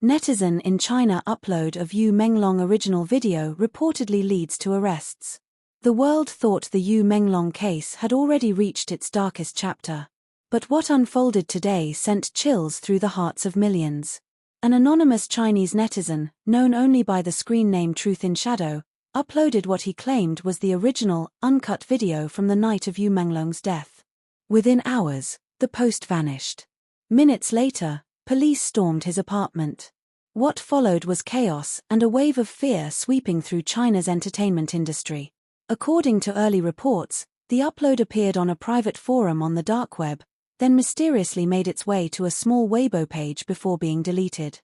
Netizen in China upload of Menglong original video reportedly leads to arrests. The world thought the Menglong case had already reached its darkest chapter. But what unfolded today sent chills through the hearts of millions. An anonymous Chinese netizen, known only by the screen name Truth in Shadow, uploaded what he claimed was the original, uncut video from the night of Menglong's death. Within hours, the post vanished. Minutes later, police stormed his apartment. What followed was chaos and a wave of fear sweeping through China's entertainment industry. According to early reports, the upload appeared on a private forum on the dark web, then mysteriously made its way to a small Weibo page before being deleted.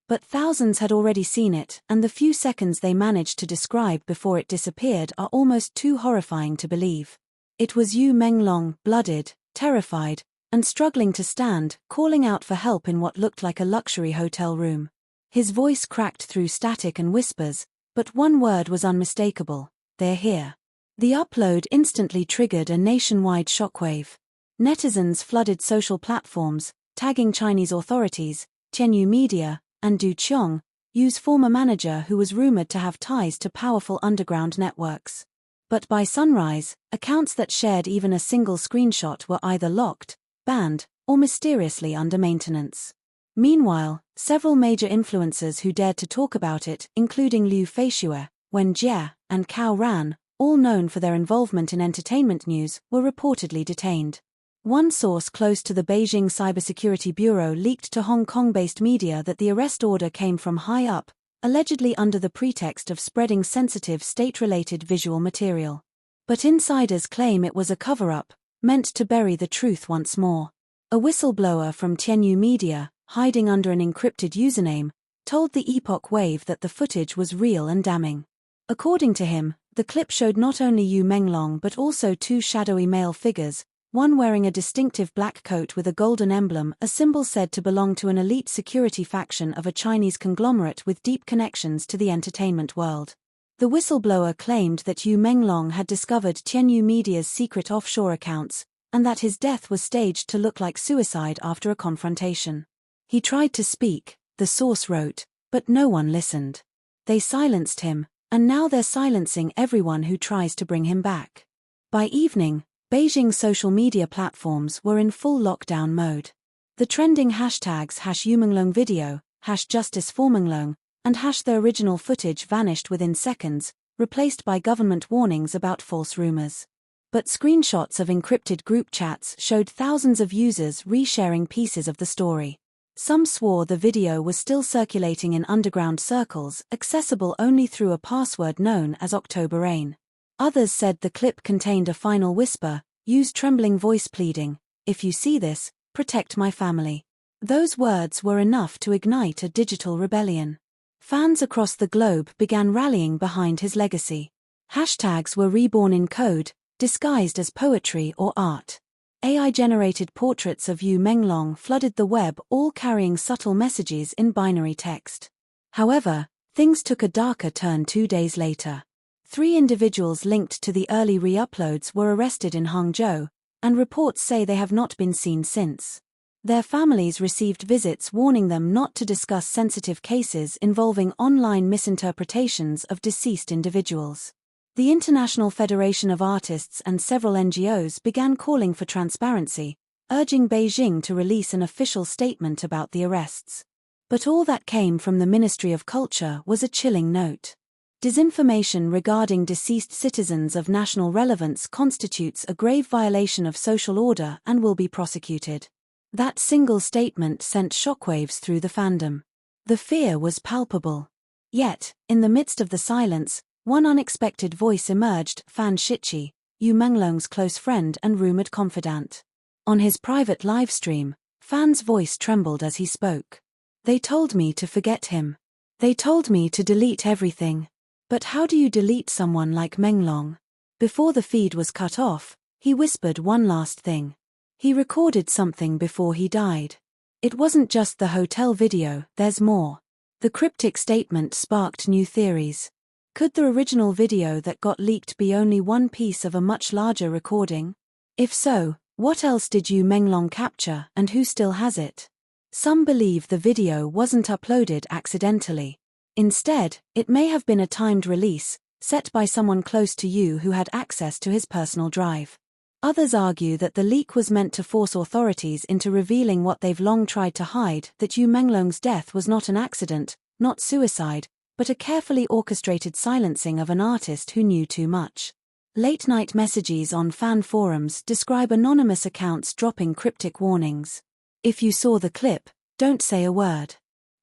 But thousands had already seen it, and the few seconds they managed to describe before it disappeared are almost too horrifying to believe. It was Menglong, blooded, terrified, and struggling to stand, calling out for help in what looked like a luxury hotel room. His voice cracked through static and whispers, but one word was unmistakable: "They're here." The upload instantly triggered a nationwide shockwave. Netizens flooded social platforms, tagging Chinese authorities, Tianyu Media, and Du Qiong, Yu's former manager who was rumored to have ties to powerful underground networks. But by sunrise, accounts that shared even a single screenshot were either locked, banned, or mysteriously under maintenance. Meanwhile, several major influencers who dared to talk about it, including Liu Feishue, Wen Jie, and Cao Ran, all known for their involvement in entertainment news, were reportedly detained. One source close to the Beijing Cybersecurity Bureau leaked to Hong Kong-based media that the arrest order came from high up, allegedly under the pretext of spreading sensitive state-related visual material. But insiders claim it was a cover-up, meant to bury the truth once more. A whistleblower from Tianyu Media, hiding under an encrypted username, told the Epoch Wave that the footage was real and damning. According to him, the clip showed not only Menglong but also two shadowy male figures, one wearing a distinctive black coat with a golden emblem, a symbol said to belong to an elite security faction of a Chinese conglomerate with deep connections to the entertainment world. The whistleblower claimed that Menglong had discovered Tianyu Media's secret offshore accounts, and that his death was staged to look like suicide after a confrontation. He tried to speak, the source wrote, but no one listened. They silenced him, and now they're silencing everyone who tries to bring him back. By evening, Beijing's social media platforms were in full lockdown mode. The trending hashtags #yumenglong video, #justice4menglong, and #the original footage vanished within seconds, replaced by government warnings about false rumors. But screenshots of encrypted group chats showed thousands of users resharing pieces of the story. Some swore the video was still circulating in underground circles, accessible only through a password known as October Rain. Others said the clip contained a final whisper, Yu's trembling voice pleading, "If you see this, protect my family." Those words were enough to ignite a digital rebellion. Fans across the globe began rallying behind his legacy. Hashtags were reborn in code, disguised as poetry or art. AI-generated portraits of Menglong flooded the web, all carrying subtle messages in binary text. However, things took a darker turn 2 days later. 3 individuals linked to the early re-uploads were arrested in Hangzhou, and reports say they have not been seen since. Their families received visits warning them not to discuss sensitive cases involving online misinterpretations of deceased individuals. The International Federation of Artists and several NGOs began calling for transparency, urging Beijing to release an official statement about the arrests. But all that came from the Ministry of Culture was a chilling note. Disinformation regarding deceased citizens of national relevance constitutes a grave violation of social order and will be prosecuted. That single statement sent shockwaves through the fandom. The fear was palpable. Yet, in the midst of the silence, one unexpected voice emerged: Fan Shichi, Menglong's close friend and rumored confidant. On his private livestream, Fan's voice trembled as he spoke. "They told me to forget him. They told me to delete everything. But how do you delete someone like Menglong?" Before the feed was cut off, he whispered one last thing. He recorded something before he died. It wasn't just the hotel video, there's more. The cryptic statement sparked new theories. Could the original video that got leaked be only one piece of a much larger recording? If so, what else did Menglong capture and who still has it? Some believe the video wasn't uploaded accidentally. Instead, it may have been a timed release, set by someone close to you who had access to his personal drive. Others argue that the leak was meant to force authorities into revealing what they've long tried to hide, that Yumenglong's death was not an accident, not suicide, but a carefully orchestrated silencing of an artist who knew too much. Late-night messages on fan forums describe anonymous accounts dropping cryptic warnings. If you saw the clip, don't say a word.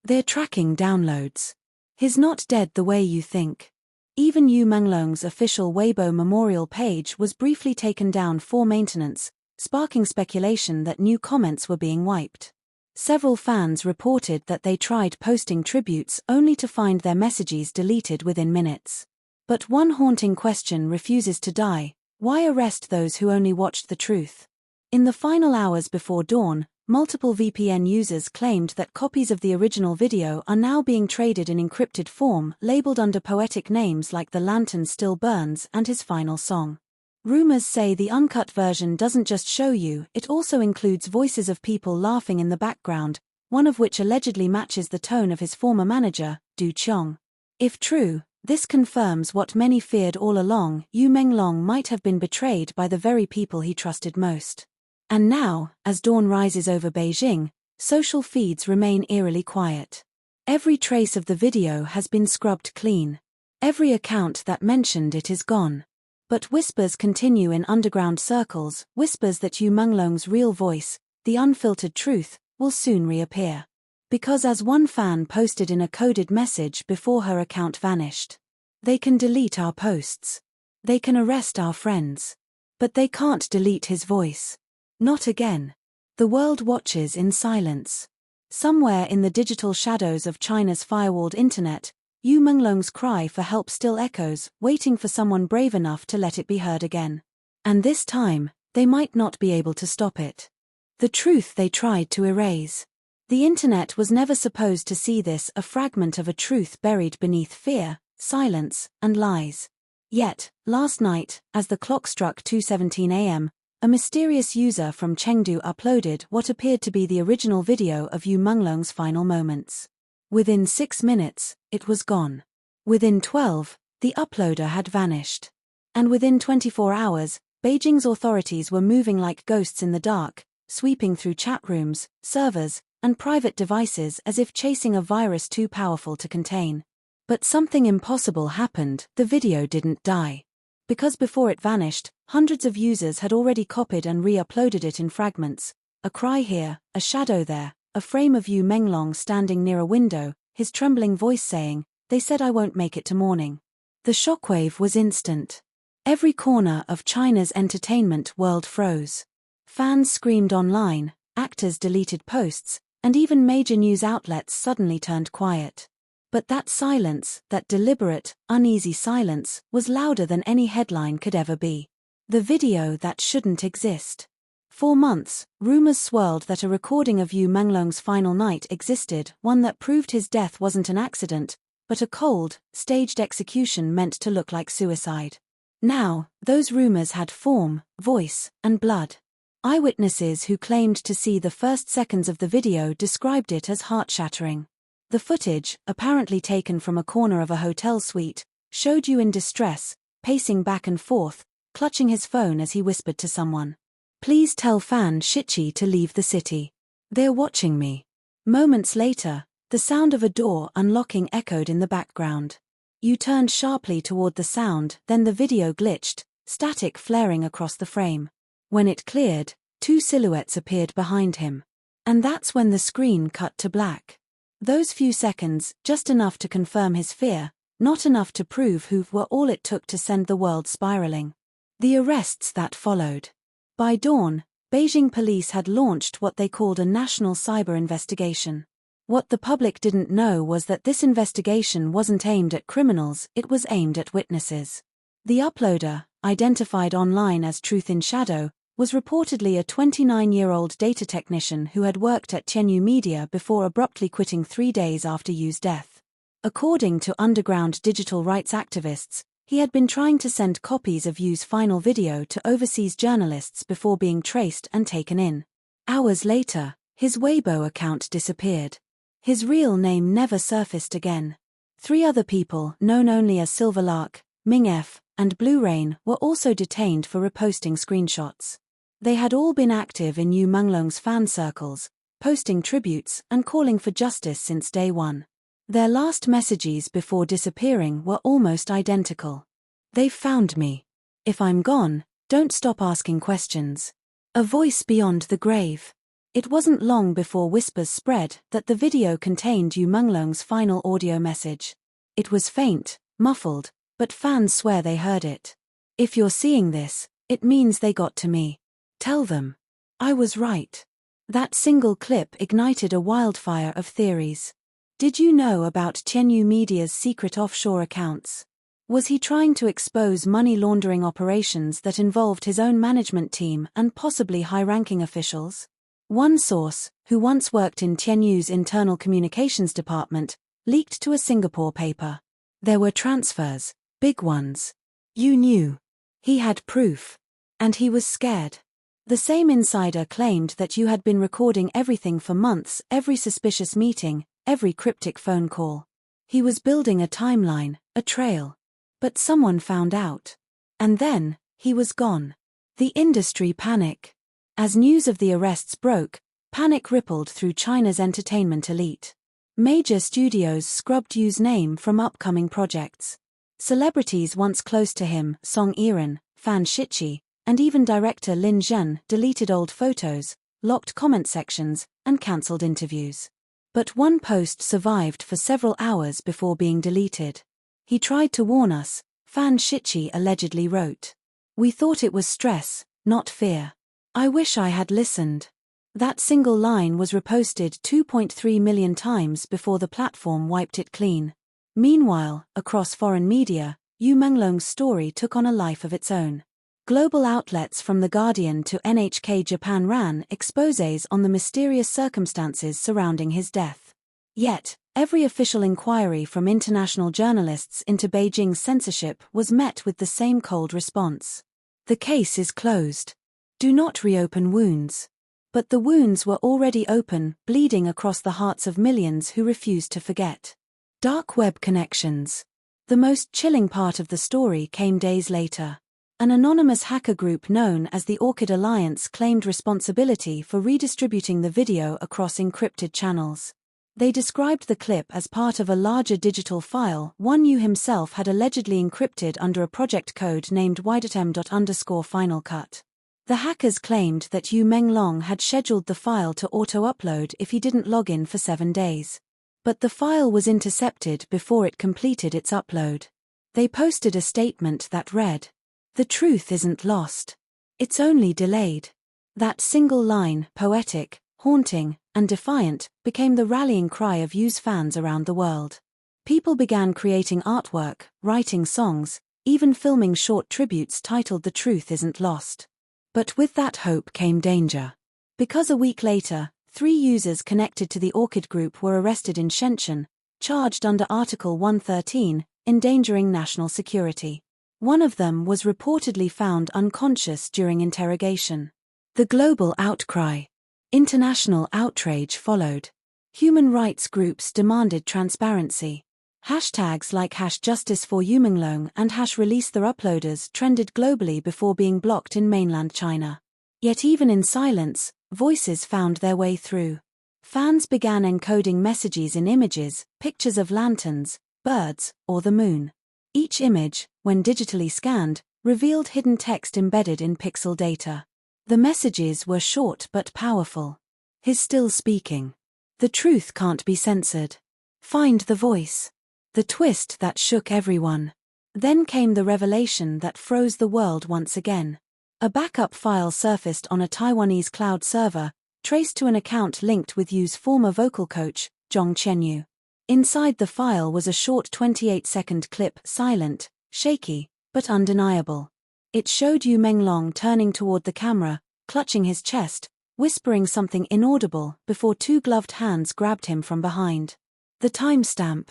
They're tracking downloads. He's not dead the way you think. Even Yumenglong's official Weibo memorial page was briefly taken down for maintenance, sparking speculation that new comments were being wiped. Several fans reported that they tried posting tributes only to find their messages deleted within minutes. But one haunting question refuses to die: why arrest those who only watched the truth? In the final hours before dawn, multiple VPN users claimed that copies of the original video are now being traded in encrypted form, labeled under poetic names like "The Lantern Still Burns" and his final song. Rumors say the uncut version doesn't just show you, it also includes voices of people laughing in the background, one of which allegedly matches the tone of his former manager, Du Chong. If true, this confirms what many feared all along: Yumenglong might have been betrayed by the very people he trusted most. And now, as dawn rises over Beijing, social feeds remain eerily quiet. Every trace of the video has been scrubbed clean. Every account that mentioned it is gone. But whispers continue in underground circles, whispers that Yumenglong's real voice, the unfiltered truth, will soon reappear. Because, as one fan posted in a coded message before her account vanished, "They can delete our posts. They can arrest our friends. But they can't delete his voice. Not again." The world watches in silence. Somewhere in the digital shadows of China's firewalled internet, Yumenglong's cry for help still echoes, waiting for someone brave enough to let it be heard again. And this time, they might not be able to stop it. The truth they tried to erase. The internet was never supposed to see this, a fragment of a truth buried beneath fear, silence, and lies. Yet, last night, as the clock struck 2:17 a.m., a mysterious user from Chengdu uploaded what appeared to be the original video of Yumenglong's final moments. Within 6 minutes, it was gone. Within 12, the uploader had vanished. And within 24 hours, Beijing's authorities were moving like ghosts in the dark, sweeping through chat rooms, servers, and private devices as if chasing a virus too powerful to contain. But something impossible happened: the video didn't die. Because before it vanished, hundreds of users had already copied and re-uploaded it in fragments. A cry here, a shadow there, a frame of Yumenglong standing near a window, his trembling voice saying, "They said I won't make it to morning." The shockwave was instant. Every corner of China's entertainment world froze. Fans screamed online, actors deleted posts, and even major news outlets suddenly turned quiet. But that silence, that deliberate, uneasy silence, was louder than any headline could ever be. The video that shouldn't exist. For months, rumors swirled that a recording of Yumenglong's final night existed, one that proved his death wasn't an accident, but a cold, staged execution meant to look like suicide. Now, those rumors had form, voice, and blood. Eyewitnesses who claimed to see the first seconds of the video described it as heart-shattering. The footage, apparently taken from a corner of a hotel suite, showed Yu in distress, pacing back and forth, clutching his phone as he whispered to someone, "Please tell Fan Shichi to leave the city. They're watching me." Moments later, the sound of a door unlocking echoed in the background. Yu turned sharply toward the sound, then the video glitched, static flaring across the frame. When it cleared, two silhouettes appeared behind him. And that's when the screen cut to black. Those few seconds, just enough to confirm his fear, not enough to prove who, were all it took to send the world spiraling. The arrests that followed. By dawn, Beijing police had launched what they called a national cyber investigation. What the public didn't know was that this investigation wasn't aimed at criminals, it was aimed at witnesses. The uploader, identified online as Truth in Shadow, was reportedly a 29-year-old data technician who had worked at Tianyu Media before abruptly quitting 3 days after Yu's death. According to underground digital rights activists, he had been trying to send copies of Yu's final video to overseas journalists before being traced and taken in. Hours later, His Weibo account disappeared. His real name never surfaced again. 3 other people, known only as Silverlark, Ming F, and Blue Rain, were also detained for reposting screenshots. They had all been active in Yumenglong's fan circles, posting tributes and calling for justice since day one. Their last messages before disappearing were almost identical. "They've found me. If I'm gone, don't stop asking questions." A voice beyond the grave. It wasn't long before whispers spread that the video contained Yumenglong's final audio message. It was faint, muffled, but fans swear they heard it. "If you're seeing this, it means they got to me. Tell them. I was right." That single clip ignited a wildfire of theories. Did you know about Tianyu Media's secret offshore accounts? Was he trying to expose money laundering operations that involved his own management team and possibly high-ranking officials? One source, who once worked in Tianyu's internal communications department, leaked to a Singapore paper. There were transfers, big ones. You knew. He had proof. And he was scared. The same insider claimed that you had been recording everything for months, every suspicious meeting, every cryptic phone call. He was building a timeline, a trail. But someone found out. And then, he was gone. The industry panic. As news of the arrests broke, panic rippled through China's entertainment elite. Major studios scrubbed Yu's name from upcoming projects. Celebrities once close to him, Song Yiren, Fan Shichi, and even director Lin Zhen deleted old photos, locked comment sections, and cancelled interviews. But one post survived for several hours before being deleted. "He tried to warn us," Fan Shichi allegedly wrote. "We thought it was stress, not fear. I wish I had listened." That single line was reposted 2.3 million times before the platform wiped it clean. Meanwhile, across foreign media, Yumenglong's story took on a life of its own. Global outlets from The Guardian to NHK Japan ran exposés on the mysterious circumstances surrounding his death. Yet, every official inquiry from international journalists into Beijing's censorship was met with the same cold response. "The case is closed. Do not reopen wounds." But the wounds were already open, bleeding across the hearts of millions who refused to forget. Dark web connections. The most chilling part of the story came days later. An anonymous hacker group known as the Orchid Alliance claimed responsibility for redistributing the video across encrypted channels. They described the clip as part of a larger digital file Yu himself had allegedly encrypted under a project code named _final cut. The hackers claimed that Yumenglong had scheduled the file to auto-upload if he didn't log in for 7 days. But the file was intercepted before it completed its upload. They posted a statement that read, "The truth isn't lost. It's only delayed." That single line, poetic, haunting, and defiant, became the rallying cry of Yu's fans around the world. People began creating artwork, writing songs, even filming short tributes titled "The Truth Isn't Lost." But with that hope came danger. Because a week later, 3 users connected to the Orchid Group were arrested in Shenzhen, charged under Article 113, endangering national security. One of them was reportedly found unconscious during interrogation. The global outcry. International outrage followed. Human rights groups demanded transparency. Hashtags like #JusticeForYumenglong and #ReleaseTheUploaders trended globally before being blocked in mainland China. Yet even in silence, voices found their way through. Fans began encoding messages in images, pictures of lanterns, birds, or the moon. Each image, when digitally scanned, revealed hidden text embedded in pixel data. The messages were short but powerful. "He's still speaking. The truth can't be censored. Find the voice." The twist that shook everyone. Then came the revelation that froze the world once again. A backup file surfaced on a Taiwanese cloud server, traced to an account linked with Yu's former vocal coach, Zhong Chenyu. Inside the file was a short 28-second clip, silent, shaky, but undeniable. It showed Yumenglong turning toward the camera, clutching his chest, whispering something inaudible before 2 gloved hands grabbed him from behind. The timestamp.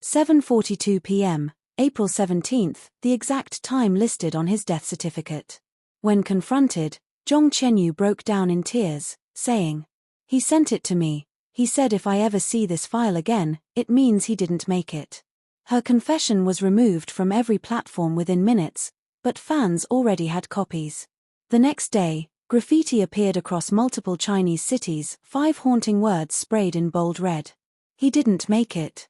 7:42 p.m., April 17, the exact time listed on his death certificate. When confronted, Zhong Chenyu broke down in tears, saying, He sent it to me. He said if I ever see this file again, it means he didn't make it. Her confession was removed from every platform within minutes, but fans already had copies. The next day, graffiti appeared across multiple Chinese cities, 5 haunting words sprayed in bold red. He didn't make it.